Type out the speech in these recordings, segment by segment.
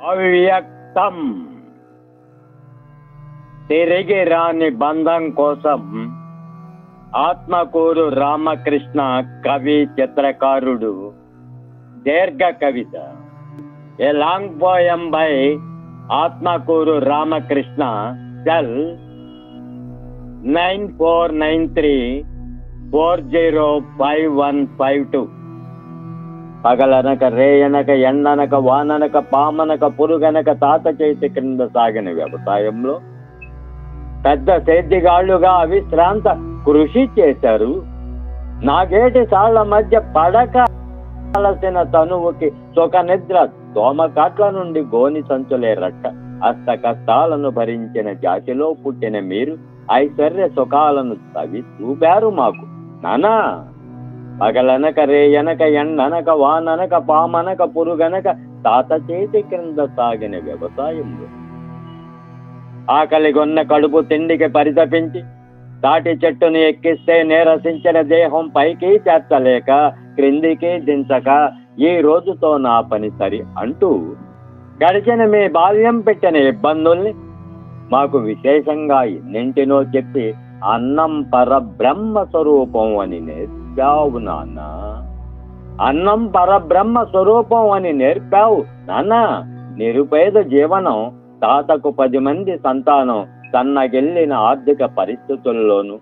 అవ్యక్తం. తిరిగి రాని బంధం కోసం ఆత్మకూరు రామకృష్ణ కవి చిత్రకారుడు. దీర్ఘ కవిత. A long poem by Atmakuru Ramakrishna. Cell 9493405152. పగలనక రేయనక ఎండనక వాననక పామనక పురుగనక తాత చేతి క్రింద సాగిన వ్యవసాయంలో పెద్ద సేద్యగాళ్లుగా అవిశ్రాంత కృషి చేశారు. నాగేటి సాళ్ల మధ్య పడక అలసిన తనువుకి సుఖ నిద్ర దోమకాట్ల నుండి గోని సంచులే రట్ట. అష్ట కష్టాలను భరించిన జాతిలో పుట్టిన మీరు ఐశ్వర్య సుఖాలను తవి చూపారు మాకు నానా. పగలనక రేయనక ఎండనక వాననక పామనక పురుగనక తాత చేతి క్రింద సాగిన వ్యవసాయంలో ఆకలిగొన్న కడుపు తిండికి పరితపించి తాటి చెట్టును ఎక్కిస్తే నీరసించిన దేహం పైకి చేర్చలేక క్రిందికి దించక ఈ రోజుతో నా పని సరి అంటూ గడిచిన మీ బాల్యం పెట్టిన ఇబ్బందుల్ని మాకు విశేషంగా ఎన్నింటినో చెప్పి అన్నం పరబ్రహ్మ స్వరూపం అని నేర్పావు నాన్న. అన్నం పరబ్రహ్మ స్వరూపం అని నేర్పావు నాన్న. నిరుపేద జీవనం, తాతకు 10 మంది సంతానం, సన్నగిల్లిన ఆర్థిక పరిస్థితుల్లోనూ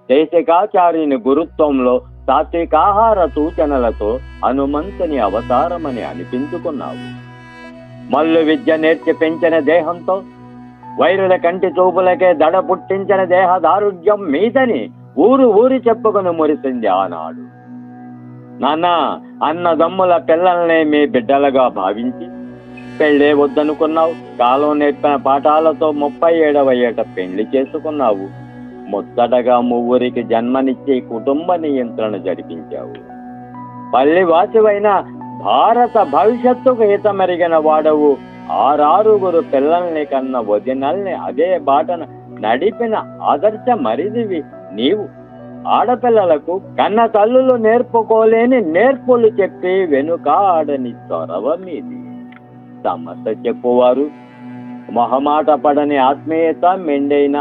దేశికాచార్యుని గురుత్వంలో సాత్వికాహార సూచనలతో హనుమంతుని అవతారమని అనిపించుకున్నావు. మల్లు విద్య నేర్చి పెంచిన దేహంతో వైరుల కంటి చూపులకే దడ పుట్టించిన దేహదారుఢ్యం మీదని ఊరి చెప్పుకొని మురిసింది ఆనాడు. నాన్న, అన్నదమ్ముల పిల్లల్నే మీ బిడ్డలుగా భావించి పెళ్ళే వద్దనుకున్నావు. కాలం నేర్పిన పాఠాలతో 37వ ఏట పెళ్లి చేసుకున్నావు. ముచ్చటగా 3 జన్మనిచ్చి కుటుంబ నియంత్రణ జరిపించావు. పల్లివాసివైన భారత భవిష్యత్తుకు హితమెరిగిన వాడవు. 6 పిల్లల్ని కన్న వదినల్ని అదే బాటన నడిపిన ఆదర్శ మరిదివి నీవు. ఆడపిల్లలకు కన్న తల్లులు నేర్పుకోలేని నేర్పులు చెప్పి వెనుకాడని చొరవ మీది. సమస్య చెప్పువారు మొహమాట పడని ఆత్మీయత మెండైన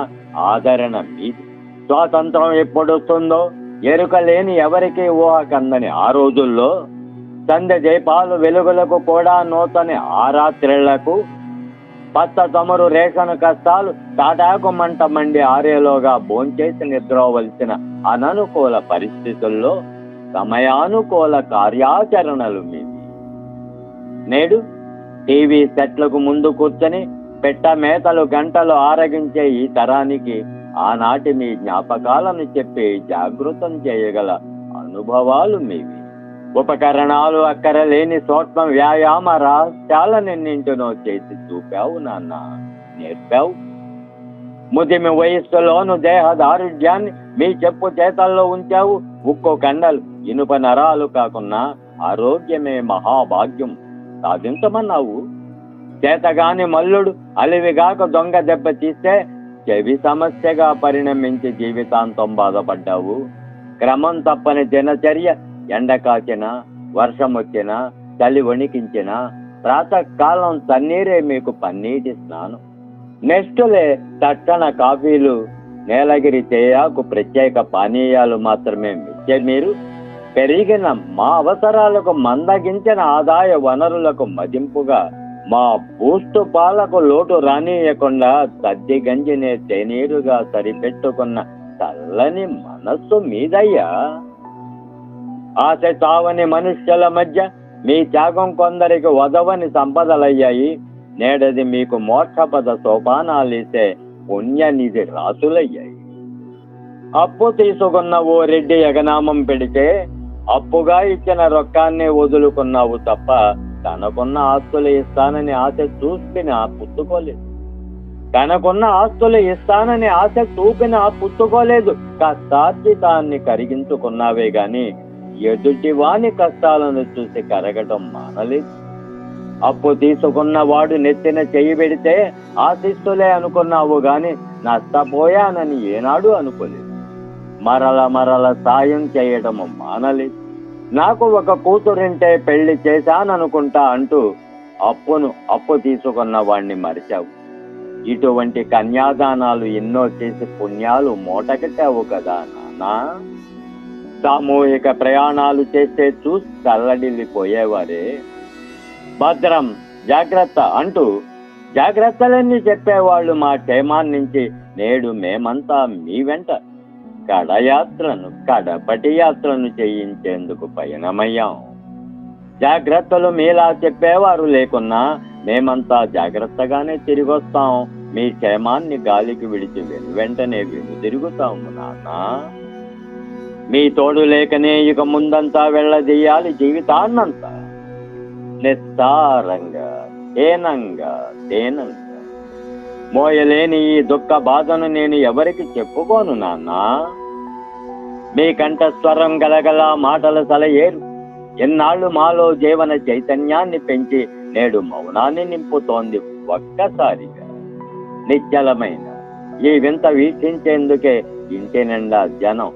ఆదరణ మీది. స్వాతంత్రం ఎప్పుడొస్తుందో ఎరుక లేని ఎవరికి ఊహ కందని ఆ రోజుల్లో సంధ్య దీపాలు వెలుగులకు కూడా నూతని ఆ రాత్రిళ్లకు పచ్చ తమరు రేషన్ కష్టాలు తాటాకు మంట మండి ఆరేలోగా భోంచేసి నిద్రవలసిన అననుకూల పరిస్థితుల్లో సమయానుకూల కార్యాచరణలు మీవి. నేడు టీవీ సెట్లకు ముందు కూర్చొని పెట్ట మేతలు గంటలు ఆరగించే ఈ తరానికి ఆనాటి మీ జ్ఞాపకాలను చెప్పి జాగృతం చేయగల అనుభవాలు మీవి. ఉపకరణాలు అక్కరలేని సూక్ష్మ వ్యాయామ రహస్యాలన్నింటినో చేసి చూపావు నాన్న, నేర్పావు. ముదిమి వయస్సులోను దేహ దారుఢ్యాన్ని మీ చెప్పు చేతల్లో ఉంచావు. ఉక్కు కండలు ఇనుప నరాలు కాకున్నా ఆరోగ్యమే మహాభాగ్యం సాధించమన్నావు. చేతగాని మల్లుడు అలివిగాక దొంగ దెబ్బ తీస్తే చెవి సమస్యగా పరిణమించి జీవితాంతం బాధపడ్డావు. క్రమం తప్పని దినచర్య ఎండ కాచినా వర్షం వచ్చినా చలి వణికించినా ప్రాతకాలం తన్నీరే మీకు పన్నీటి స్నానం. నెస్టులే తట్టన కాఫీలు నీలగిరి తేయాకు ప్రత్యేక పానీయాలు మాత్రమే మెచ్చే మీరు పెరిగిన మా అవసరాలకు మందగించిన ఆదాయ వనరులకు మదింపుగా మా బూస్టు పాలకు లోటు రానియకుండా తద్ది గంజినే తేనీరుగా సరిపెట్టుకున్న చల్లని మనస్సు మీదయ్యా. ఆశ చావని మనుష్యుల మధ్య మీ త్యాగం కొందరికి వదవని సంపదలయ్యాయి. నేడది మీకు మోక్షపద సోపానాలిసే పుణ్యనిధి రాసులయ్యాయి. అప్పు తీసుకున్న ఓ రెడ్డి ఎగనామం పెడితే అప్పుగా ఇచ్చిన రొక్కాన్ని వదులుకున్నావు తప్ప తనకున్న ఆస్తులు ఇస్తానని ఆశ చూపినా పుచ్చుకోలేదు. తనకున్న ఆస్తులు ఇస్తానని ఆశ చూపినా పుచ్చుకోలేదు. కష్టార్జితాన్ని కరిగించుకున్నావే గాని ఎదుటి వాని కష్టాలను చూసి కరగటం మానలేదు. అప్పు తీసుకున్న వాడు నెత్తిన చెయ్యి పెడితే ఆశిస్తులే అనుకున్నావు గాని నష్టపోయానని ఏనాడు అనుకోలేదు. మరల సాయం చేయటము మానలేదు. నాకు ఒక కూతురింటే పెళ్లి చేశాననుకుంటా అంటూ అప్పు తీసుకున్న వాణ్ణి మరిచావు. ఇటువంటి కన్యాదానాలు ఎన్నో చేసి పుణ్యాలు మూటకట్టావు కదా నాన్నా. సామూహిక ప్రయాణాలు చేస్తే చూసి చల్లడిల్లిపోయేవారే. భద్రం, జాగ్రత్త అంటూ జాగ్రత్తలన్నీ చెప్పేవాళ్ళు మా క్షేమాన్నించి నేడు మేమంతా మీ వెంట కడపటి యాత్రను చేయించేందుకు పయనమయ్యాం. జాగ్రత్తలు మీలా చెప్పేవారు లేకున్నా మేమంతా జాగ్రత్తగానే తిరిగొస్తాం. మీ క్షేమాన్ని గాలికి విడిచి వెంటనే తిరుగుతాము నాన్న. మీ తోడు లేకనే ఇక ముందంతా వెళ్ళదీయాలి జీవితాన్నంతా. నిస్సారంగా, హీనంగా, దేనంగా మోయలేని ఈ దుఃఖ బాధను నేను ఎవరికి చెప్పుకోను నాన్న. మీ కంఠస్వరం గలగల మాటల సలయేరు ఎన్నాళ్ళు మాలో జీవన చైతన్యాన్ని పెంచి నేడు మౌనాన్ని నింపుతోంది. ఒక్కసారిగా నిశ్చలమైన ఈ వింత వీక్షించేందుకే ఇంటి నిండా జనం.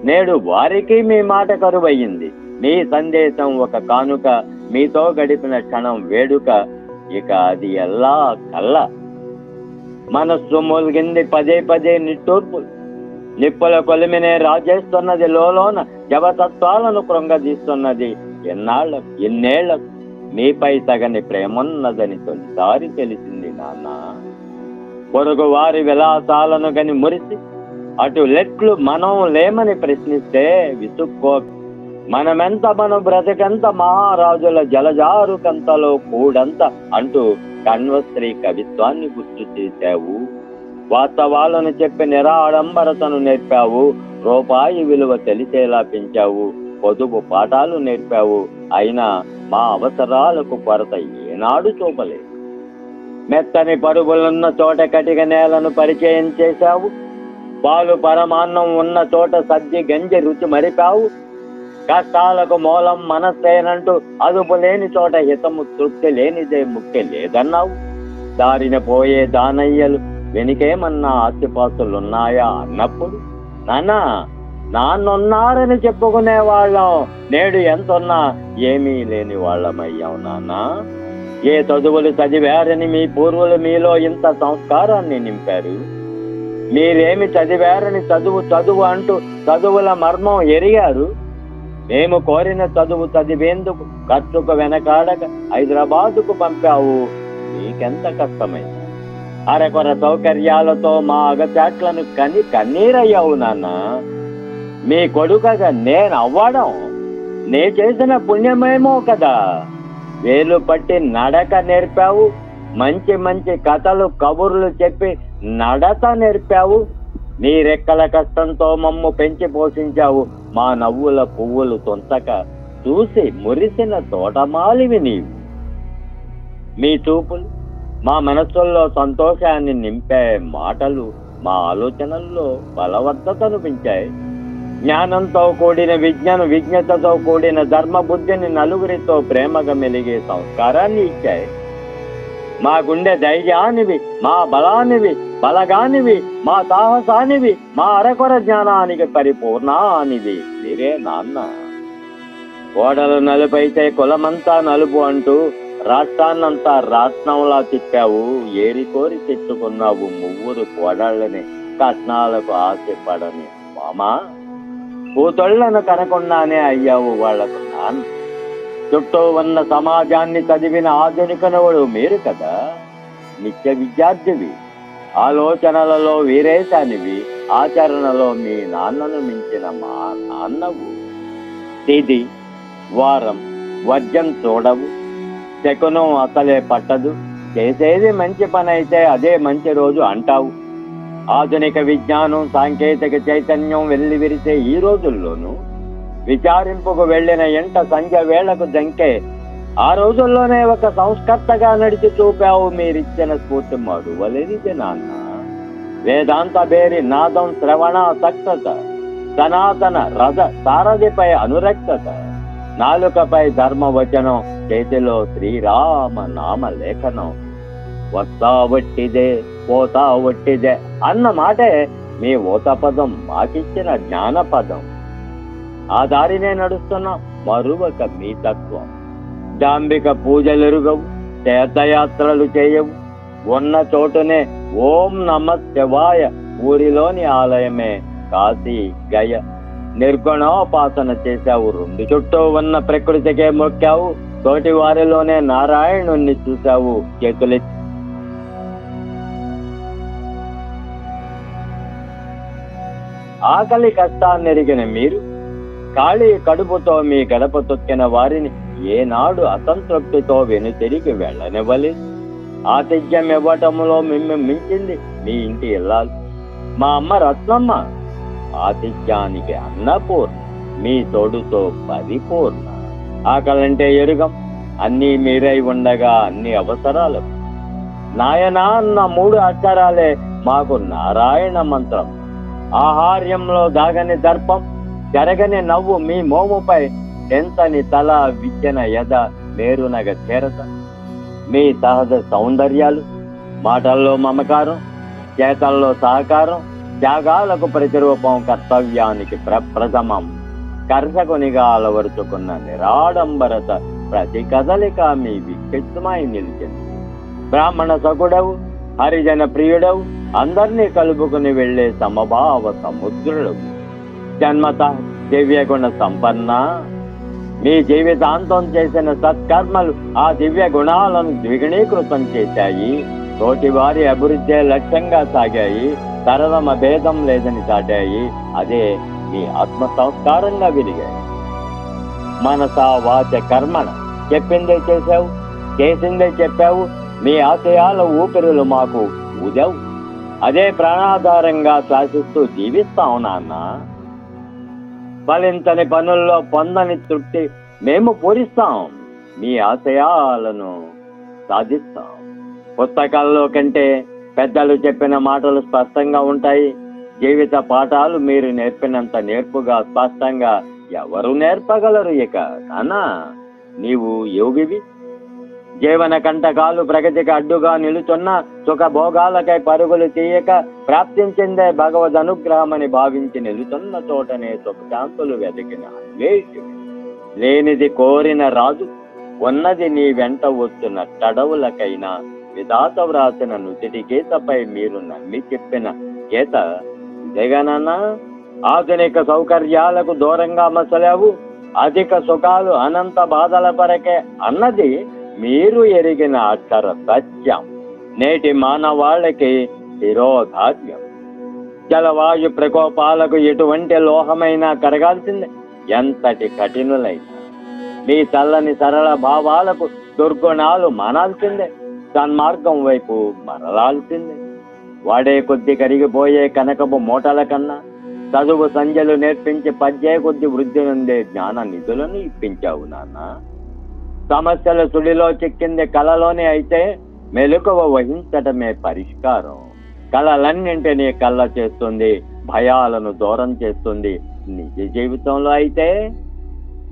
నేడు వారికి మీ మాట కరువయ్యింది. మీ సందేశం ఒక కానుక, మీతో గడిపిన క్షణం వేడుక. ఇక అది ఎలా కల్ల. మనస్సు మూలిగింది పదే పదే నిట్టూర్పు. నిప్పుల కొలిమినే రాజేస్తున్నది లోలోన, జవతత్వాలను కృంగదీస్తున్నది. ఎన్నేళ్లకు మీపై తగని ప్రేమన్నదని తొలిసారి తెలిసింది నాన్న. పొరుగు వారి విలాసాలను గని మురిసి అటు లెట్లు మనం లేమని ప్రశ్నిస్తే విసుక్కో. మనమెంత, మన బ్రతకంత, మహారాజుల జలజారు కంతలో కూడంత అంటూ కణ్వశ్రీ కవిత్వాన్ని గుర్తు చేశావు. వాస్తవాలను చెప్పి నిరాడంబరతను నేర్పావు. రూపాయి విలువ తెలిసేలా పెంచావు. పొదుపు పాఠాలు నేర్పావు. అయినా మా అవసరాలకు కొరత ఏనాడు చూపలేదు. మెత్తని పరుగులున్న చోట కటిక నేలను పరిచయం చేశావు. పాలు పరమాన్నం ఉన్న చోట సద్ది గంజి రుచి మరిపావు. కష్టాలకు మూలం మనస్సేనంటూ అదుపు లేని చోట హితము తృప్తి లేనిదే ముక్తి లేదన్నావు. దారిన పోయే దానయ్యలు వెనుకేమన్నా ఆస్తిపాస్తులున్నాయా అన్నప్పుడు నాన్నున్నారని చెప్పుకునే వాళ్ళం నేడు ఎంతున్నా ఏమీ లేని వాళ్ళమయ్యాం నాన్న. ఏ చదువులు చదివారని మీ పూర్వులు మీలో ఇంత సంస్కారాన్ని నింపారు. మీరేమి చదివారని చదువు అంటూ చదువుల మర్మం ఎరిగారు. మేము కోరిన చదువు చదివేందుకు ఖర్చుకు వెనకాడక హైదరాబాదుకు పంపావు. నీకెంత కష్టమైంది. అరకొర సౌకర్యాలతో మా అగచాట్లను కన్నీరయ్యావు నాన్న. మీ కొడుకగా నేను అవ్వడం నే చేసిన పుణ్యమేమో కదా. వేలు పట్టి నడక నేర్పావు. మంచి మంచి కథలు కబుర్లు చెప్పి నడత నేర్పావు. నీ రెక్కల కష్టంతో మమ్ము పెంచి పోషించావు. మా నవ్వుల పువ్వులు తొంతక చూసి మురిసిన తోటమాలివి నీవు. మీ చూపులు మా మనస్సుల్లో సంతోషాన్ని నింపే మాటలు మా ఆలోచనల్లో బలవత్తతను పెంచాయి. జ్ఞానంతో కూడిన విజ్ఞతతో కూడిన ధర్మబుద్ధిని నలుగురితో ప్రేమగా మెలిగే సంస్కారాన్ని ఇచ్చాయి. మా గుండె ధైర్యానివి, మా బలగానివి, మా సాహసానివి, మా అరకొర జ్ఞానానికి పరిపూర్ణానివి మీరే నాన్న. ఓడలు నలుపైతే కులమంతా నలుపు అంటూ రాష్ట్రాన్నంతా రాట్నంలా తిప్పావు. ఏరి కోరి తెచ్చుకున్నావు ముగ్గురు కోడళ్ళని కట్నాలకు ఆశపడని మామా. కూతుళ్లను కనకుండానే అయ్యావు వాళ్లకు నాన్న. చుట్టూ ఉన్న సమాజాన్ని చదివిన ఆధునికనుడు మీరు కదా. నిత్య విద్యార్థివి. ఆలోచనలలో వీరేశానివి. ఆచరణలో మీ నాన్నను మించిన మా నాన్నవు. తేదీ వారం వర్జం చూడవు. శకునం అసలే పట్టదు. చేసేది మంచి పని అయితే అదే మంచి రోజు అంటావు. ఆధునిక విజ్ఞానం, సాంకేతిక చైతన్యం వెల్లివిరిసే ఈ రోజుల్లోనూ విచారింపుకు వెళ్లిన ఎంట సంధ్య వేళకు జంకే ఆ రోజుల్లోనే ఒక సంస్కర్తగా నడిచి చూపావు. మీరిచ్చిన స్ఫూర్తి మరువలేనిది నాన్న. వేదాంత బేరి నాదం శ్రవణాసక్తత, సనాతన రథ సారథిపై అనురక్తత, నాలుకపై ధర్మవచనం, చేతిలో శ్రీరామ నామ లేఖనం. వస్తా వట్టిదే పోతా వట్టిదే అన్న మాటే మీ ఊతపదం, మాకిచ్చిన జ్ఞానపదం. ఆ దారినే నడుస్తున్న మరువక మీ తత్వం. డాంబిక పూజలెరుగవు, తీర్థయాత్రలు చేయవు. ఉన్న చోటునే ఓం నమ శివాయ ఊరిలోని ఆలయమే కాశీ గయ. నిర్గుణోపాసన చేశావు. 2 చుట్టూ ఉన్న ప్రకృతికే మొక్కావు. తోటి వారిలోనే నారాయణుణ్ణి చూశావు చేతులెత్తి. ఆకలి కష్టాన్నెరిగిన మీరు ఖాళీ కడుపుతో మీ గడప తొక్కిన వారిని ఏనాడు అసంతృప్తితో వెనుతిరిగి వెళ్ళనివ్వలేదు. ఆతిథ్యం ఇవ్వటంలో మిమ్ము మించింది మీ ఇంటి ఇల్లాలు. మా అమ్మ రత్నమ్మ ఆతిథ్యానికి అన్నపూర్ణ, మీ తోడుతో పరిపూర్ణ. ఆకలంటే ఎరుగం, అన్నీ మీరై ఉండగా అన్ని అవసరాలు. నాయనా అన్న 3 అక్షరాలే మాకు నారాయణ మంత్రం. ఆహార్యంలో దాగని దర్పం, జరగని నవ్వు మీ మోముపై, ఎంతని తల విచ్చిన ఎద మేరునగ చేరత. మీ సహజ సౌందర్యాలు, మాటల్లో మమకారం, చేతల్లో సహకారం, త్యాగాలకు ప్రతిరూపం, కర్తవ్యానికి ప్రప్రథమం. కర్షకునిగా అలవరుచుకున్న నిరాడంబరత ప్రతి కదలిక మీ వ్యక్తిత్వమై నిలిచింది. బ్రాహ్మణ సకుడవు, హరిజన ప్రియుడవు, అందరినీ కలుపుకుని వెళ్లే సమభావ సముద్రుడవు. జన్మత దివ్యగుణ సంపన్న. మీ జీవితాంతం చేసిన సత్కర్మలు ఆ దివ్య గుణాలను ద్విగుణీకృతం చేశాయి. తోటి వారి అభివృద్ధి లక్ష్యంగా సాగాయి. తరతమ భేదం లేదని చాటాయి. అదే మీ ఆత్మ సంస్కారంగా వెలిగాయి. మనస వాచ కర్మణ చెప్పిందే చేశావు, చేసిందే చెప్పావు. మీ ఆశయాల ఊపిరులు మాకు ఊదావు. అదే ప్రాణాధారంగా శ్వాసిస్తూ జీవిస్తాం నాన్న. ఫలించని పనుల్లో పొందని తృప్తి మేము పూరిస్తాం. మీ ఆశయాలను సాధిస్తాం. పుస్తకాల్లో కంటే పెద్దలు చెప్పిన మాటలు స్పష్టంగా ఉంటాయి. జీవిత పాఠాలు మీరు నేర్పినంత నేర్పుగా స్పష్టంగా ఎవరు నేర్పగలరు? ఇక నాన్నా నీవు యోగివి. జీవన కంటకాలు ప్రగతికి అడ్డుగా నిలుచున్న సుఖభోగాలకై పరుగులు తీయక ప్రాప్తించిందే భగవద్ అనుగ్రహమని భావించి నిలుచున్న చోటనే సుఖశాంతులు వెతికిన అన్వేషి. లేనిది కోరిన రాజు, ఉన్నది నీ వెంట వస్తున్న తడవులకైనా విధాత వ్రాసిన నుదిటి గీతపై మీరు నమ్మి చెప్పిన గీత ఇదేగానన్నా. ఆధునిక సౌకర్యాలకు దూరంగా మసలావు. అధిక సుఖాలు అనంత బాధల పరకే అన్నది మీరు ఎరిగిన అక్షర సత్యం. నేటి మానవాళికి శిరోధార్యం. జలవాయు ప్రకోపాలకు ఎటువంటి లోహమైనా కరగాల్సిందే, ఎంతటి కఠినులైనా. మీ చల్లని సరళ భావాలకు దుర్గుణాలు మానాల్సిందే, సన్మార్గం వైపు మరలాల్సిందే. వాడే కొద్ది కరిగిపోయే కనకపు మూటల కన్నా చదువు సంధ్యలు నేర్పించి పద్యే కొద్ది వృద్ధి నుండే జ్ఞాన నిధులను ఇప్పించావు నాన్న. సమస్యల సుడిలో చిక్కింది కళలోనే అయితే మెలకువ వహించటమే పరిష్కారం. కళలన్నింటినీ కళ్ళ చేస్తుంది, భయాలను దూరం చేస్తుంది. నిజ జీవితంలో అయితే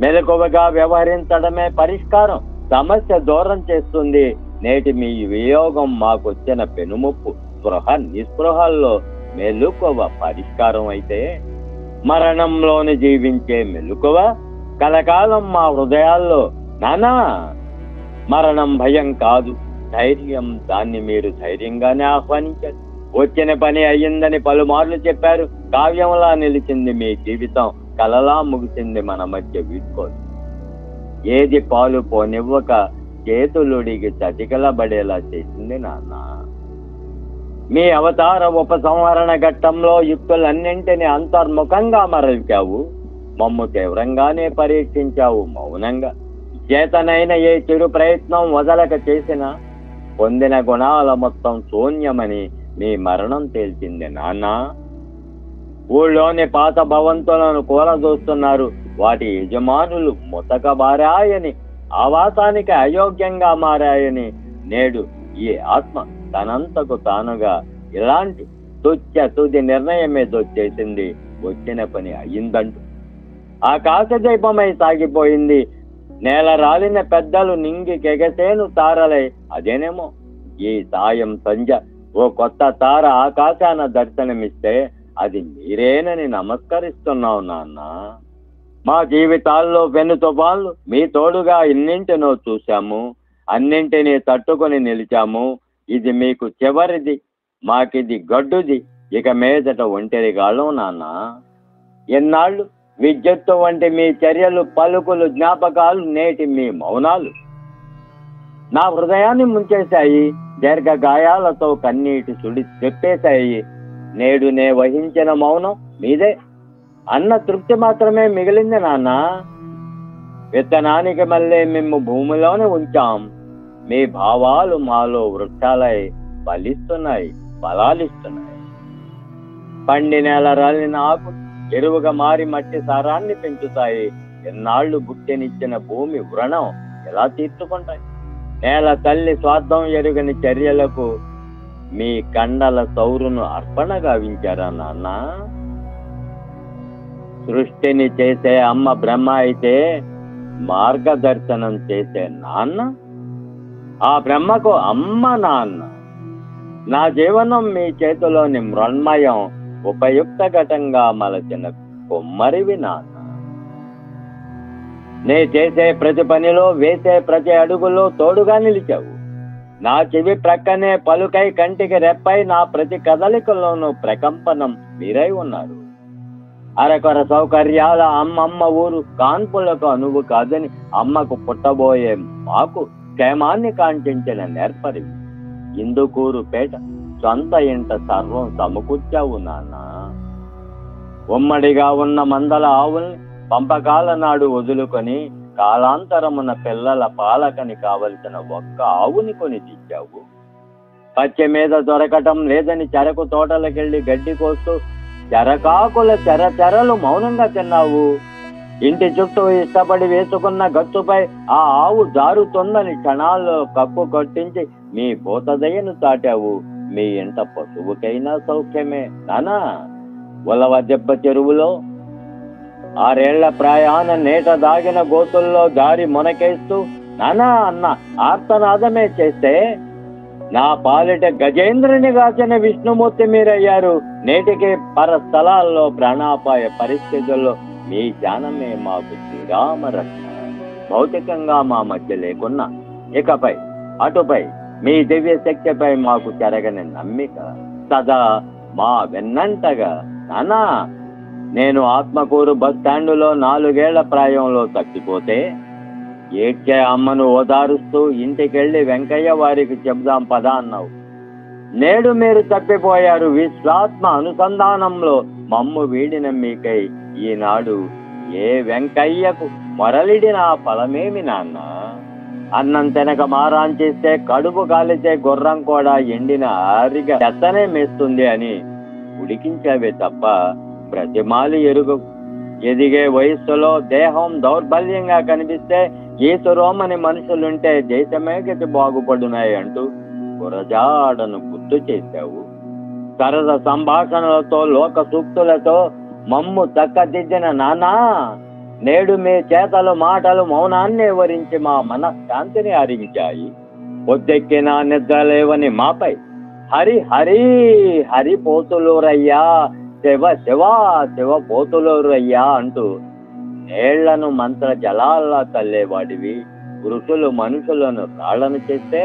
మెలకువగా వ్యవహరించడమే పరిష్కారం. సమస్య దూరం చేస్తుంది. నేటి మీ వియోగం మాకొచ్చిన పెనుముప్పు, స్పృహ నిస్పృహల్లో మెలకువ పరిష్కారం అయితే, మరణంలోని జీవించే మెలకువ కలకాలం మా హృదయాల్లో. నానా మరణం భయం కాదు, ధైర్యం. దాన్ని మీరు ధైర్యంగానే ఆహ్వానించారు. వచ్చిన పని అయ్యిందని పలుమార్లు చెప్పారు. కావ్యంలా నిలిచింది మీ జీవితం, కలలా ముగిసింది మన మధ్య వీడ్కోలు. ఏది పాలు పోనివ్వక చేతులుడికి చతికిలబడేలా చేసింది నాన్న. మీ అవతార ఉపసంహరణ ఘట్టంలో యుక్తులన్నింటినీ అంతర్ముఖంగా మరల్చావు. మమ్ము తీవ్రంగానే పరీక్షించావు మౌనంగా. చేతనైన ఏ చిరు ప్రయత్నం వదలక చేసినా పొందిన గుణాల మొత్తం శూన్యమని మీ మరణం తేల్చింది నాన్న. ఊళ్ళోని పాత భవంతులను కూలదోస్తున్నారు. వాటి యజమానులు ముతకబారాయని, ఆవాసానికి అయోగ్యంగా మారాయని నేడు ఈ ఆత్మ తనంతకు తానుగా ఇలాంటి తుది నిర్ణయమేదో చేసింది. వచ్చిన పని అయ్యిందంటూ ఆకాశదీపమై సాగిపోయింది. నేల రాలిన పెద్దలు నింగి కెగసేను తారలై. అదేనేమో ఈ సాయం సంధ్య ఓ కొత్త తార ఆకాశాన దర్శనమిస్తే అది మీరేనని నమస్కరిస్తున్నావు నాన్న. మా జీవితాల్లో వెను తుఫాన్లు మీ తోడుగా ఇన్నింటినో చూశాము. అన్నింటినీ తట్టుకొని నిలిచాము. ఇది మీకు చివరిది, మాకిది గడ్డుది. ఇక మీదట ఒంటరిగాళ్ళం నాన్న. ఎన్నాళ్ళు విద్యుత్తు వంటి మీ చర్యలు, పలుకులు, జ్ఞాపకాలు, నేటి మీ మౌనాలు నా హృదయాన్ని ముంచేశాయి. దీర్ఘ గాయాలతో కన్నీటి సుడి చెప్పేశాయి. నేడు నే వహించిన మౌనం మీదే అన్న తృప్తి మాత్రమే మిగిలింది నాన్న. విత్తనానికి మళ్ళీ మేము భూమిలోనే ఉంచాం. మీ భావాలు మాలో వృక్షాలై ఫలిస్తున్నాయి, ఫలాలిస్తున్నాయి. పండి నేల రాలిన ఆకు ఎరువుగా మారి మట్టి సారాన్ని పెంచుతాయి. ఎన్నాళ్లు బుట్టెనిచ్చిన భూమి వ్రణం ఎలా తీర్చుకుంటాయి? నేల తల్లి స్వార్థం ఎరుగని చర్యలకు మీ కండల సౌరును అర్పణ గావించారా నాన్న? సృష్టిని చేసే అమ్మ బ్రహ్మ అయితే మార్గదర్శనం చేసే నాన్న ఆ బ్రహ్మకు అమ్మ నాన్న. నా జీవనం మీ చేతిలోని మృణ్మయం, ఉపయుక్త ఘటంగా మలచిన కొమ్మరివి నాన్న. నే చేసే ప్రతి పనిలో, వేసే ప్రతి అడుగులో తోడుగా నిలిచావు. నా చెవి ప్రక్కనే పలుకై, కంటికి రెప్పై, నా ప్రతి కదలికలోనూ ప్రకంపనం మీరై ఉన్నారు. అరకొర సౌకర్యాల అమ్మమ్మ ఊరు కాన్పులకు అనువు కాదని అమ్మకు పుట్టబోయే మాకు క్షేమాన్ని కాంక్షించిన నేర్పరివి. ఇందుకూరు పేట సొంత ఇంట సర్వం సమకూర్చావు నాన్న. ఉమ్మడిగా ఉన్న మందల ఆవుల్ని పంపకాల నాడు వదులుకొని కాలాంతరమున పిల్లల పాలకని కావలసిన ఒక్క ఆవుని కొని తెచ్చావు. పచ్చ మీద దొరకటం లేదని చెరకు తోటలకెళ్ళి గడ్డి కోస్తూ చెరకాకుల చెరచెరలు మౌనంగా తిన్నావు. ఇంటి చుట్టూ ఇష్టపడి వేసుకున్న గచ్చుపై ఆ ఆవు జారుతుందని క్షణాల్లో కక్కు కట్టించి మీ భూతదయను చాటావు. మీ ఇంట పశువుకైనా సౌఖ్యమే నానా. ఉలవ దెబ్బ చెరువులో 6 ఏళ్ల ప్రాయాన నేట దాగిన గోతుల్లో దారి మునకేస్తూ నానా అన్న ఆర్తనాదమే చేస్తే నా పాలిట గజేంద్రుని గాచిన విష్ణుమూర్తి మీరయ్యారు. నేటికి పరస్థలాల్లో ప్రాణాపాయ పరిస్థితుల్లో మీ ధ్యానమే మాకు శ్రీరామ రక్షణ. భౌతికంగా మా మధ్య లేకున్నా ఇకపై అటుపై మీ దివ్య శక్తిపై మాకు చెరగని నమ్మిక సదా మా వెన్నంటగా. నానా, నేను ఆత్మకూరు బస్ స్టాండులో 4 ఏళ్ల ప్రాయంలో తప్పిపోతే ఏడ్చే అమ్మను ఓదారుస్తూ ఇంటికెళ్ళి వెంకయ్య వారికి చెబుదాం పదా అన్నావు. నేడు మీరు తప్పిపోయారు. విశ్వాత్మ అనుసంధానంలో మమ్ము వీడిన మీకై ఈనాడు ఏ వెంకయ్యకు మొరలిడిన ఫలమేమి నాన్న? అన్నం తినక మారాంచేస్తే కడుపు కాలితే గుర్రం కూడా ఎండిన ఆరిగా చెత్తనే మేస్తుంది అని ఉడికించావే తప్ప ప్రతిమాలి ఎరుగు. ఎదిగే వయస్సులో దేహం దౌర్బల్యంగా కనిపిస్తే ఈసురోమని మనుషులుంటే దేశమే గతి బాగుపడున్నాయి అంటూ గురజాడను గుర్తు చేశావు. సరద సంభాషణలతో, లోక సూక్తులతో మమ్ము చక్కదిద్దిన నానా, నేడు మీ చేతలు మాటలు మౌనాన్ని వరించి మా మనశ్శాంతిని హరించాయి. పొద్దెక్కిన నిద్రలేవని మాపై హరి హరి హరి పోతులూరయ్యా, శివ శివ శివ పోతులూరయ్యా అంటూ నేళ్లను మంత్ర జలాల్లా తల్లేవాడివి. ఋషులు మనుషులను రాళ్లను చేస్తే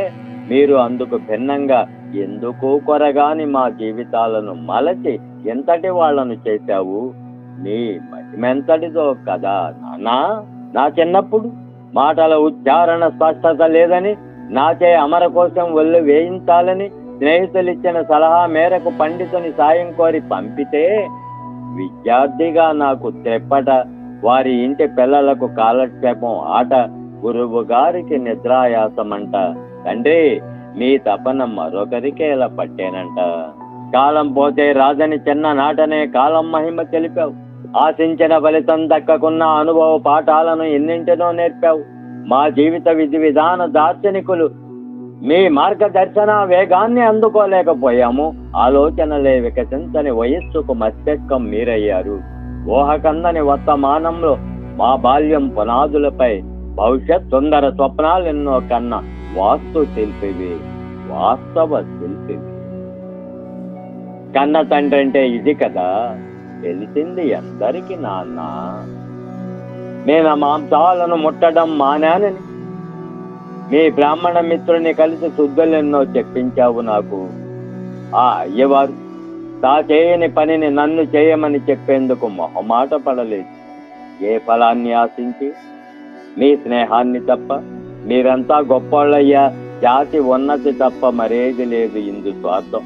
మీరు అందుకు భిన్నంగా ఎందుకు కొరగాని మా జీవితాలను మలచి ఎంతటి వాళ్లను చేశావు. నీ మహిమెంతటిదో కదా నాన్నా. నా చిన్నప్పుడు మాటల ఉచ్చారణ స్పష్టత లేదని, నాచే అమర కోసం ఒళ్ళు వేయించాలని స్నేహితులిచ్చిన సలహా మేరకు పండితుని సాయం కోరి పంపితే విద్యార్థిగా నాకు తెప్పట, వారి ఇంటి పిల్లలకు కాలక్షేపం ఆట, గురువు గారికి నిద్రాయాసమంట. తండ్రి, మీ తపన మరొకరికి ఎలా పట్టేనంట. కాలం పోతే రాజని చిన్న నాటనే కాలం మహిమ తెలిపావు. ఆశించిన ఫలితం దక్కకున్న అనుభవ పాఠాలను ఎన్నింటినో నేర్పావు. మా జీవిత విధి విధాన దార్శనికులు మీ మార్గదర్శన వేగాన్ని అందుకోలేకపోయాము. ఆలోచనలే వికసించని వయస్సుకు మస్తిష్కం మీరయ్యారు. ఊహకందని వర్తమానంలో మా బాల్యం పునాదులపై భవిష్యత్ సుందర స్వప్నాలెన్నో కన్నా వాస్తు శిల్పివి, వాస్తవ శిల్పివి. కన్న తండ్రి అంటే ఇది కదా తెలిసింది అందరికి నాన్న. నేను మాంసాలను ముట్టడం మానానని, మీ బ్రాహ్మణ మిత్రుని కలిసి శుద్ధులెన్నో చెప్పించావు నాకు. ఆ అయ్యవారు తా చేయని పనిని నన్ను చేయమని చెప్పేందుకు మొహమాట పడలేదు. ఏ ఫలాన్ని ఆశించి? మీ స్నేహాన్ని తప్ప. మీరంతా గొప్పోళ్ళయ్యా, జాతి ఉన్నతి తప్ప మరేది లేదు ఇందు స్వార్థం.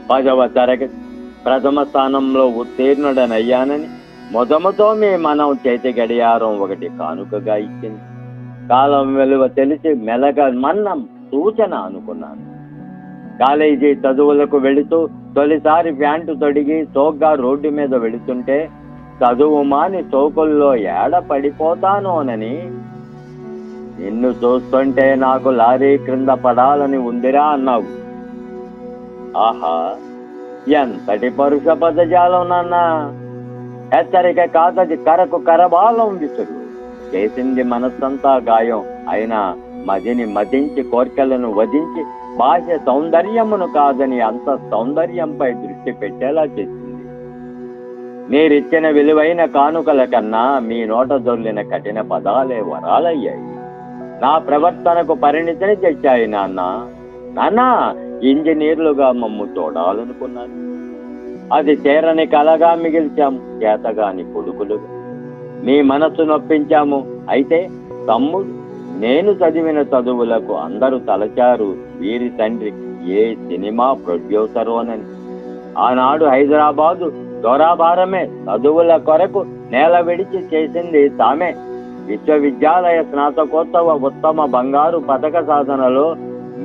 10వ తరగతి ప్రథమ స్థానంలో ఉత్తీర్ణుడనయ్యానని మొదముతో మీ మనం చేతి గడియారం ఒకటి కానుకగా ఇచ్చింది. కాలం విలువ తెలిసి మెలగమన్నం సూచన అనుకున్నాను. కాలేజీ చదువులకు వెళుతూ తొలిసారి ప్యాంటు తొడిగి సోగ్గా రోడ్డు మీద వెళుతుంటే చదువు మాని సోకుల్లో ఏడ పడిపోతానోనని, నిన్ను చూస్తుంటే నాకు లారీ క్రింద పడాలని ఉందిరా అన్నావు. ఆహా, ఎంతటి పరుష పదజాలం నాన్న! హెచ్చరిక కాదది, కరకు కరబాలం విసురు. చేసింది మనస్సంతా గాయం. అయినా మదిని మదించి కోర్కెలను వధించి బాహ్య సౌందర్యమును కాదని అంత సౌందర్యంపై దృష్టి పెట్టేలా చేసింది. మీరిచ్చిన విలువైన కానుకల కన్నా మీ నోట దొర్లిన కఠిన పదాలే వరాలయ్యాయి. నా ప్రవర్తనకు పరిణితిని తెచ్చాయి నాన్న. ఇంజనీర్లుగా మమ్ము చూడాలనుకున్నాను. అది చేరని కలగా మిగిల్చాము, చేతగాని కొడుకులుగా. మీ మనస్సు నొప్పించాము. అయితే తమ్ముడు నేను చదివిన చదువులకు అందరూ తలచారు వీరి తండ్రి ఏ సినిమా ప్రొడ్యూసరోనని. ఆనాడు హైదరాబాదు దొరాభారమే చదువుల కొరకు నేల విడిచి చేసింది తామే. విశ్వవిద్యాలయ స్నాతకోత్సవ ఉత్తమ బంగారు పథక సాధనలో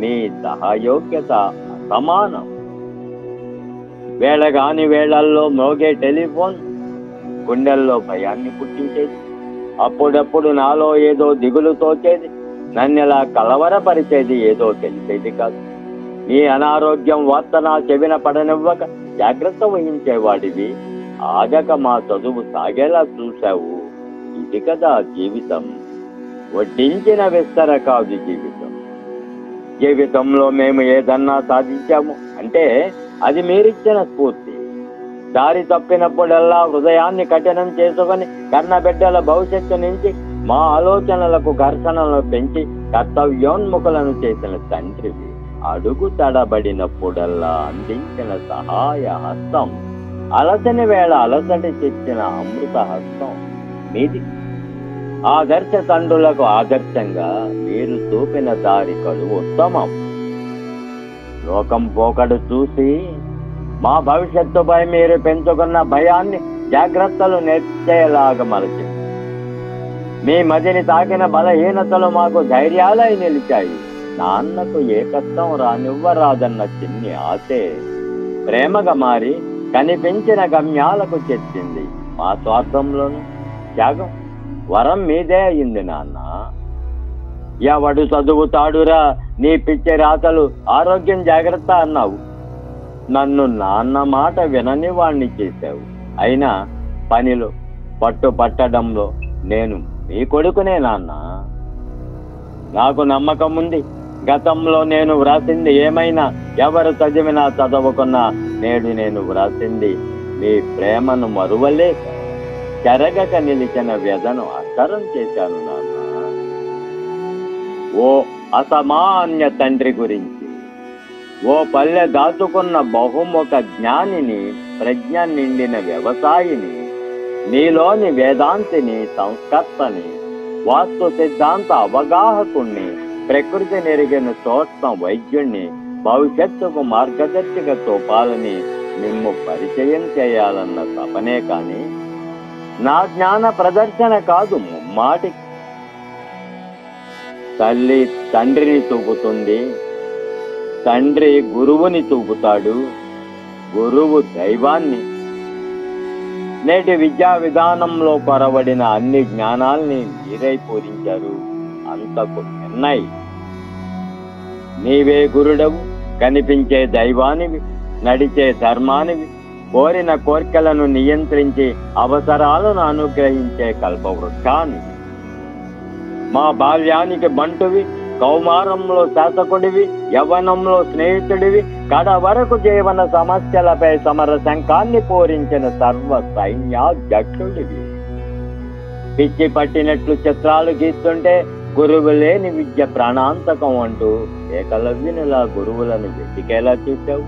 మీ సహయోగ్యత అసమానం. వేళగాని వేళల్లో మోగే టెలిఫోన్ గుండెల్లో భయాన్ని పుట్టించేది. అప్పుడప్పుడు నాలో ఏదో దిగులు తోచేది. నన్నెలా కలవరపరిచేది ఏదో తెలిసేది కాదు. నీ అనారోగ్యం వార్త నా చెవిన పడనివ్వక జాగ్రత్త వహించేవాడివి. ఆగక మా చదువు సాగేలా చూశావు. ఇది కదా జీవితం. వడ్డించిన విస్తర కాదు జీవితం. జీవితంలో మేము ఏదన్నా సాధించాము అంటే అది మీరిచ్చిన స్ఫూర్తి. దారి తప్పినప్పుడల్లా హృదయాన్ని కఠినం చేసుకొని కన్నబిడ్డల భవిష్యత్తు నుంచి మా ఆలోచనలకు ఘర్షణలను పెంచి కర్తవ్యోన్ముఖులను చేసిన తండ్రివి. అడుగు తడబడినప్పుడల్లా అందించిన సహాయ హస్తం, అలసని వేళ అలసటి తెచ్చిన అమృత హస్తం మీది. ఆదర్శ తండ్రులకు ఆదర్శంగా మీరు చూపిన దారి కడు ఉత్తమం. లోకం పోకడు చూసి మా భవిష్యత్తుపై మీరు పెంచుకున్న భయాన్ని జాగ్రత్తలు నేర్చేలాగా మలచి మీ మదిని తాకిన బలహీనతలు మాకు ధైర్యాలై నిలిచాయి. నాన్నకు ఏ కష్టం రానివ్వరాదన్న చిన్ని ఆశే ప్రేమగా మారి కనిపించిన గమ్యాలకు చేర్చింది. మా స్వార్థంలోనూ త్యాగం వరం మీదే అయింది నాన్న. ఎవడు చదువుతాడురా నీ పిచ్చి రాతలు, ఆరోగ్యం జాగ్రత్త అన్నావు. నన్ను నాన్న మాట వినని వాణ్ణి చేశావు. అయినా పనిలో పట్టడంలో నేను మీ కొడుకునే నాన్న. నాకు నమ్మకం ఉంది. గతంలో నేను వ్రాసింది ఏమైనా, ఎవరు చదివినా చదవకున్నా, నేడు నేను వ్రాసింది మీ ప్రేమను మరువలేక చెరగక నిలిచిన వ్యధను అక్షరం చేశాను నాన్న. ఓ అసామాన్య తండ్రి గురించి, ఓ పల్లె దాచుకున్న బహుముఖ జ్ఞానిని, ప్రజ్ఞ నిండిన వ్యవసాయిని, నీలోని వేదాంతిని, సంస్కర్తని, వాస్తు సిద్ధాంత అవగాహకుణ్ణి, ప్రకృతి నెరిగిన సూక్ష్మ వైద్యుణ్ణి, భవిష్యత్తుకు మార్గదర్శక చూపాలని మిమ్ము పరిచయం చేయాలన్న తపనే కాని నా జ్ఞాన ప్రదర్శన కాదు. ముమ్మాటి తల్లి తండ్రిని తూగుతుంది, తండ్రి గురువుని తూగుతాడు, గురువు దైవాన్ని. నేటి విద్యా విధానంలో కొరవడిన అన్ని జ్ఞానాల్ని మీరై పూరించారు. అంతకు నిర్ణయి నీవే గురుడవు, కనిపించే దైవానివి, నడిచే ధర్మానివి, కోరిన కోర్కెలను నియంత్రించి అవసరాలను అనుగ్రహించే కల్పవృక్షాన్ని. మా బాల్యానికి బంటువి, కౌమారంలో శాసకుడివి, యవ్వనంలో స్నేహితుడివి, కడ వరకు జీవన సమస్యలపై సమర శంఖాన్ని పూరించిన సర్వ సైన్యాధ్యక్షుడివి. పిచ్చి పట్టినట్లు చిత్రాలు గీస్తుంటే గురువు లేని విద్య ప్రాణాంతకం అంటూ ఏకలవ్యునిలా గురువులను వెతికేలా చేశావు.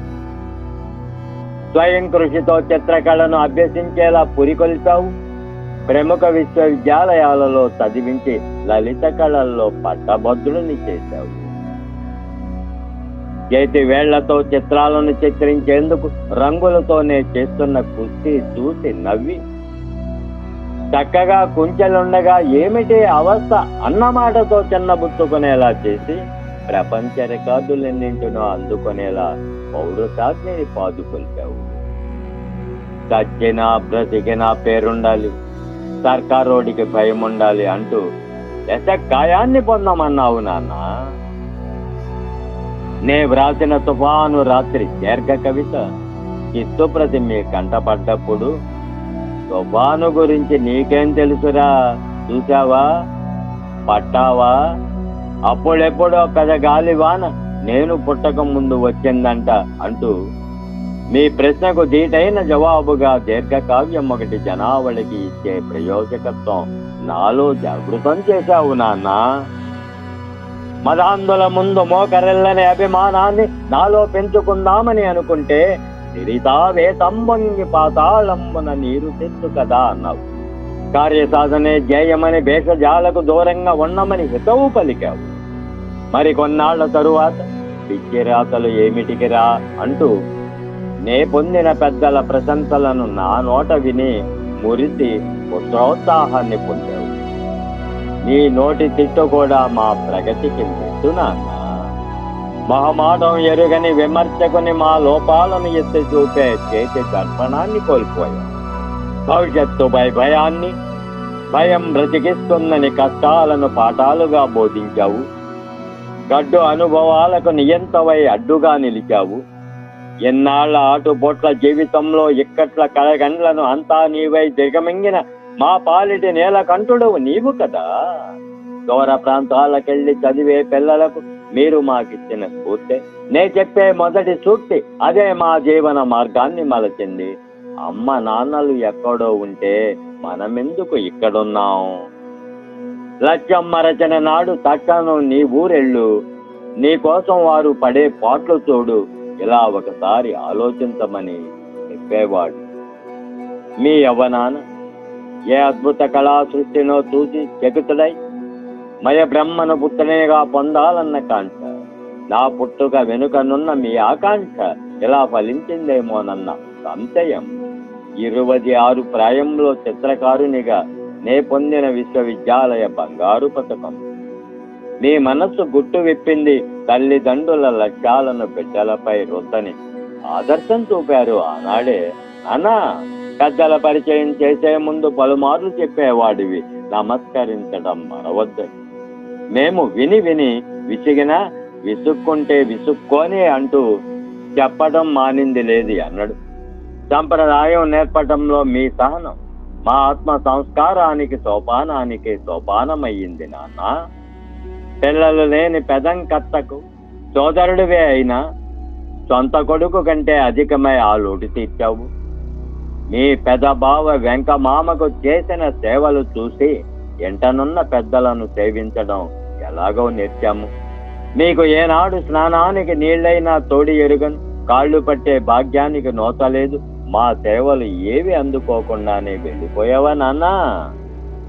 స్వయం కృషితో చిత్రకళను అభ్యసించేలా పురికొల్పావు. ప్రముఖ విశ్వవిద్యాలయాలలో చదివించి లలిత కళల్లో పట్టభద్రుని చేశావు. చేతి వేళ్లతో చిత్రాలను చిత్రించేందుకు రంగులతోనే చేస్తున్న కుస్తీ చూసి నవ్వి, చక్కగా కుంచెలుండగా ఏమిటి అవస్థ అన్నమాటతో చిన్నబుచ్చుకునేలా చేసి ప్రపంచ రికార్డులన్నింటినో అందుకునేలా పౌరసాగ్నిని పాదుకొల్పావు. చచ్చినా బ్రతికినా పేరుండాలి, సర్కారోడికి భయం ఉండాలి అంటూ యశకాయాన్ని పొందమన్నావు నాన్న. నే వ్రాసిన తుఫాను రాత్రి దీర్ఘ కవిత చిత్తుప్రతి మీ కంటపడ్డప్పుడు, తుఫాను గురించి నీకేం తెలుసురా, చూసావా, పట్టావా, అప్పుడెప్పుడో పెద్ద గాలివాన నేను పుట్టక ముందు వచ్చిందంట అంటూ మీ ప్రశ్నకు దీటైన జవాబుగా దీర్ఘకావ్యం ఒకటి జనావళికి ఇచ్చే ప్రయోజకత్వం నాలో జాగృతం చేశావు నాన్న. మదాంధుల ముందు మోకరెల్లని అభిమానాన్ని నాలో పెంచుకుందామని అనుకుంటే తిరితావే తంబొంగి పాతాళంబున నీరు తెచ్చు కదా అన్నావు. కార్యసాధనే ధ్యేయమని భేషజాలకు దూరంగా ఉండమని హితవు పలికావు. మరి కొన్నాళ్ల తరువాత పిచ్చిరాతలు ఏమిటికిరా అంటూ నే పొందిన పెద్దల ప్రశంసలను నా నోట విని మురిసి పుత్రోత్సాహాన్ని పొందావు. నీ నోటి తిట్టు కూడా మా ప్రగతికి మెట్టునాన్న. మొహమాటం ఎరుగని విమర్శకుని మా లోపాలను ఎత్తి చూపే చేతి దర్పణాన్ని కోల్పోయావు. భవిష్యత్తుపై భయాన్ని, భయం బ్రతికిస్తుందని కష్టాలను పాఠాలుగా బోధించావు. గడ్డు అనుభవాలకు నియంతవై అడ్డుగా నిలిచావు. ఎన్నాళ్ల ఆటుపోట్ల జీవితంలో ఇక్కట్ల కలగండ్లను అంతా నీవై దిగమింగిన మా పాలిటి నేల కంటుడవు నీవు కదా. దూర ప్రాంతాలకెళ్లి చదివే పిల్లలకు మీరు మాకిచ్చిన స్ఫూర్తి. నే చెప్పే మొదటి సూక్తి అదే మా జీవన మార్గాన్ని మలచింది. అమ్మ నాన్నలు ఎక్కడో ఉంటే మనమెందుకు ఇక్కడున్నాం? లక్ష్యం మరచిన నాడు తక్షణం నీ ఊరెళ్ళు. నీ కోసం వారు పడే పాట్లు చూడు, ఇలా ఒకసారి ఆలోచించమని చెప్పేవాడు. మీ యవ్వనాన ఏ అద్భుత కళా సృష్టినో చూసి చకితుడై మయ బ్రహ్మను పుత్రనేగా పొందాలన్న కాంక్ష, నా పుట్టుక వెనుకనున్న మీ ఆకాంక్ష ఇలా ఫలించిందేమోనన్న సంశయం. 26 ప్రాయంలో చిత్రకారునిగా నే పొందిన విశ్వవిద్యాలయ బంగారు పథకం. మీ మనస్సు గుట్టు విప్పింది. తల్లిదండ్రుల లక్ష్యాలను బిడ్డలపై రుద్దని ఆదర్శం చూపారు ఆనాడే. అన్నా, పెద్దల పరిచయం చేసే ముందు పలుమార్లు చెప్పేవాడివి, నమస్కరించడం మరవద్దు. మేము విని విని విసిగినా విసుక్కుంటే విసుక్కొని అంటూ చెప్పడం మానింది లేదు అన్నాడు. సంప్రదాయం నేర్పటంలో మీ సహనం మా ఆత్మ సంస్కారానికి సోపానానికి సోపానమయ్యింది నాన్న. పిల్లలు లేని పెదంకత్తకు సోదరుడివే అయినా సొంత కొడుకు కంటే అధికమై ఆ లోటు తీర్చావు. మీ పెదబావ వెంకమామకు చేసిన సేవలు చూసి ఎంటనున్న పెద్దలను సేవించడం ఎలాగో నేర్చాము. మీకు ఏనాడు స్నానానికి నీళ్లైనా తోడి ఎరుగను, కాళ్ళు పట్టే భాగ్యానికి నోతలేదు. మా సేవలు ఏవి అందుకోకుండానే వెళ్ళిపోయావా నాన్న?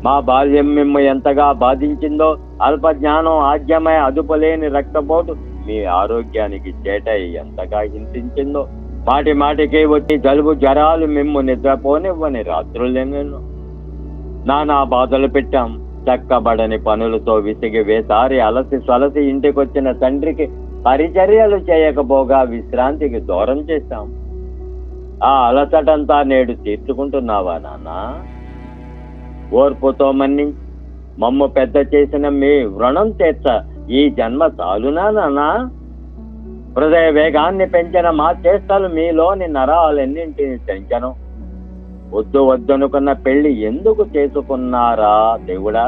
మా బాల్యం మిమ్ము ఎంతగా బాధించిందో, అల్పజ్ఞానం ఆద్యమై అదుపులేని రక్తపోటు మీ ఆరోగ్యానికి చేటై ఎంతగా హింసించిందో, మాటి మాటికి వచ్చి జలుబు జ్వరాలు మిమ్ము నిద్రపోనివ్వని రాత్రులెన్నెన్నో. నానా బాధలు పెట్టాం. చక్కబడని పనులతో విసిగి వేసారి అలసి సొలసి ఇంటికొచ్చిన తండ్రికి పరిచర్యలు చేయకపోగా విశ్రాంతికి దూరం చేశాం. ఆ అలసటంతా నేడు తీర్చుకుంటున్నావా నాన్న? ఓర్పుతో మన్నించి మమ్ము పెద్ద చేసిన మీ రుణం తీర్చ ఈ జన్మ చాలునా నాన్నా? హృదయ వేగాన్ని పెంచిన మా చేష్టలు మీలోని నరాలెన్నింటిని తెంచను. వద్దు వద్దనుకున్న పెళ్లి ఎందుకు చేసుకున్నారా దేవుడా?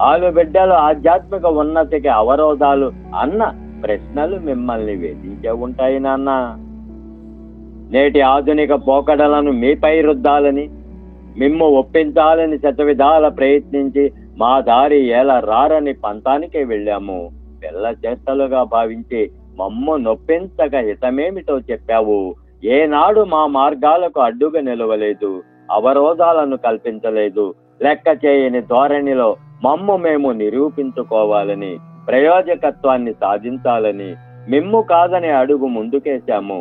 ఆలుబిడ్డలు ఆధ్యాత్మిక ఉన్నతికి అవరోధాలు అన్న ప్రశ్నలు మిమ్మల్ని వేధించే ఉంటాయి నాన్న. నేటి ఆధునిక పోకడలను మీపై రుద్దాలని, మిమ్ము ఒప్పించాలని శతవిధాల ప్రయత్నించి మా దారి ఎలా రారని పంతానికే వెళ్ళాము. పిల్ల చేష్టలుగా భావించి మమ్ము నొప్పించక హితమేమిటో చెప్పావు. ఏనాడు మా మార్గాలకు అడ్డుగా నిలవలేదు, అవరోధాలను కల్పించలేదు. లెక్క చేయని ధోరణిలో మమ్ము మేము నిరూపించుకోవాలని, ప్రయోజకత్వాన్ని సాధించాలని మిమ్ము కాదని అడుగు ముందుకేశాము.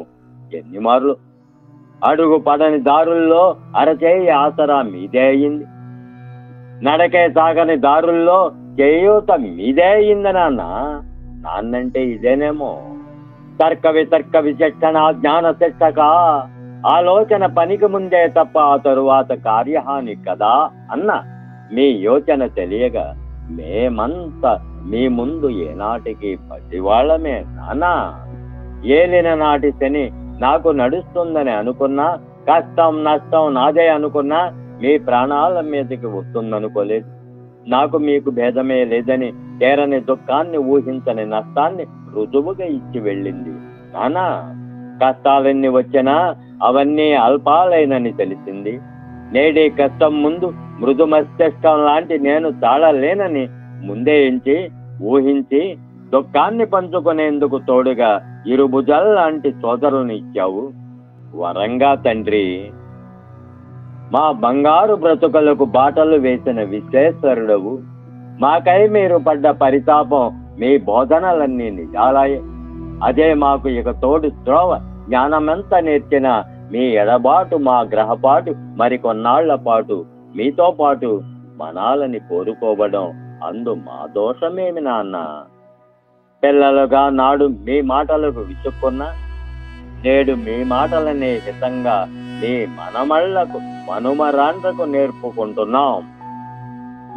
ఎన్ని మార్లు అడుగు పడని దారుల్లో అరచేయి ఆసరా మీదే అయింది. నడకే సాగని దారుల్లో చేయూత మీదే అయింది నాన్న. నాన్నంటే ఇదేనేమో. తర్క వితర్క విచక్షణ జ్ఞాన శిక్షక, ఆలోచన పనికి ముందే తప్ప ఆ తరువాత కార్యహాని కదా అన్న మీ యోచన తెలియగా మేమంతా మీ ముందు ఏనాటికి పసివాళ్లమే నానా. ఏలిన నాటి శని నాకు నడుస్తుందని అనుకున్నా, కష్టం నష్టం నాదే అనుకున్నా మీ ప్రాణాల మీదకి వస్తుందనుకోలేదు. నాకు మీకు భేదమే లేదని, తీరని దుఃఖాన్ని ఊహించని నష్టాన్ని రుజువుగా ఇచ్చి వెళ్ళింది నానా. కష్టాలన్నీ వచ్చినా అవన్నీ అల్పాలైనని తెలిసింది. నేడి కష్టం ముందు మృదు మస్తిష్కం లాంటి నేను చాలలేనని ముందే ఎంచి ఊహించి దుఃఖాన్ని పంచుకునేందుకు తోడుగా ఇరుభుజాల లాంటి సోదరులను ఇచ్చావు వరంగా తండ్రి. మా బంగారు బ్రతుకులకు బాటలు వేసిన విశ్వేశ్వరుడవు. మాకై మీరు పడ్డ పరితాపం మీ బోధనలన్నీ నిజాలాయే. అదే మాకు ఇక తోడు త్రోవ. జ్ఞానమెంత నేర్చిన మీ ఎడబాటు మా గ్రహపాటు మరికొన్నాళ్ల పాటు మీతో పాటు మనాలని కోరుకోవడం అందు మా దోషమేమి నాన్న. పిల్లలుగా నాడు మీ మాటలకు విసుక్కున్నా, నేడు మీ మాటలనే హితంగా మీ మనమళ్లకు మనుమరాండ్రకు నేర్పుకుంటున్నాం.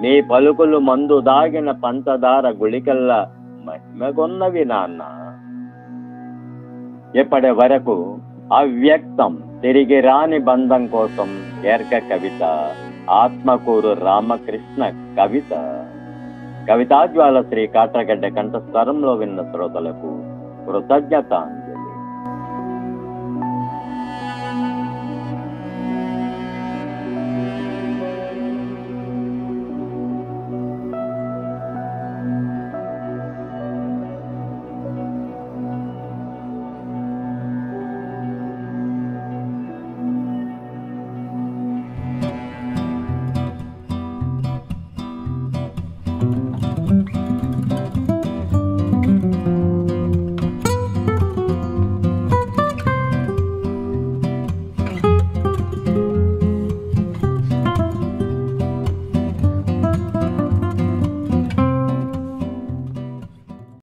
మీ పలుకులు మందు దాగిన పంచదార గుళికల్లా మహిమగొన్నవి నాన్న. ఇప్పటి వరకు అవ్యక్తం తిరిగి రాని బంధం కోసం దీర్ఘ కవిత. ఆత్మకూరు రామకృష్ణ కవిత. కవితాజ్వాల శ్రీ కాట్రగడ్డ కంఠస్వరంలో విన్న శ్రోతలకు కృతజ్ఞత.